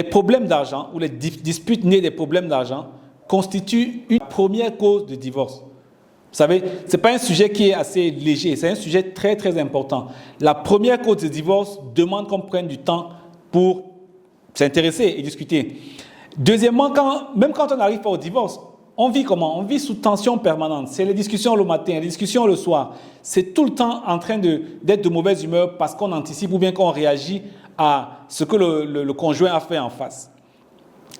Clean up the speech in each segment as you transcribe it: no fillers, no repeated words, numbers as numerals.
problèmes d'argent ou les disputes nées des problèmes d'argent constituent une première cause de divorce. Vous savez, ce n'est pas un sujet qui est assez léger, c'est un sujet très très important. La première cause de divorce demande qu'on prenne du temps pour s'intéresser et discuter. Deuxièmement, même quand on n'arrive pas au divorce, on vit comment? On vit sous tension permanente. C'est les discussions le matin, les discussions le soir. C'est tout le temps en train d'être de mauvaise humeur parce qu'on anticipe ou bien qu'on réagit à ce que le conjoint a fait en face.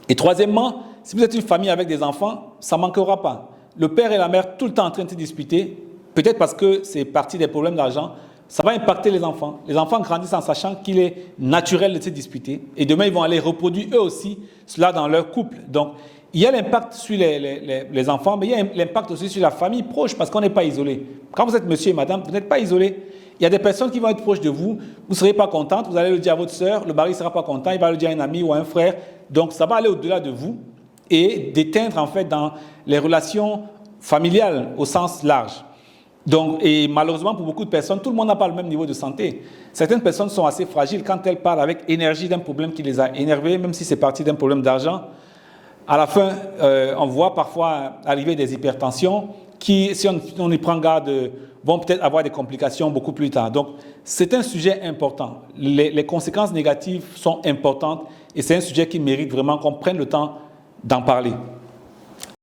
Et troisièmement, si vous êtes une famille avec des enfants, ça ne manquera pas. Le père et la mère tout le temps en train de se disputer, peut-être parce que c'est parti des problèmes d'argent, ça va impacter les enfants. Les enfants grandissent en sachant qu'il est naturel de se disputer. Et demain, ils vont aller reproduire eux aussi cela dans leur couple. Donc, il y a l'impact sur les enfants, mais il y a l'impact aussi sur la famille proche parce qu'on n'est pas isolé. Quand vous êtes monsieur et madame, vous n'êtes pas isolé. Il y a des personnes qui vont être proches de vous, vous ne serez pas contente, vous allez le dire à votre sœur, le mari ne sera pas content, il va le dire à un ami ou à un frère. Donc, ça va aller au-delà de vous et d'éteindre en fait dans les relations familiales au sens large. Donc, et malheureusement pour beaucoup de personnes, tout le monde n'a pas le même niveau de santé. Certaines personnes sont assez fragiles quand elles parlent avec énergie d'un problème qui les a énervés, même si c'est parti d'un problème d'argent. À la fin, on voit parfois arriver des hypertensions qui, si on y prend garde, vont peut-être avoir des complications beaucoup plus tard. Donc, c'est un sujet important. Les conséquences négatives sont importantes et c'est un sujet qui mérite vraiment qu'on prenne le temps d'en parler.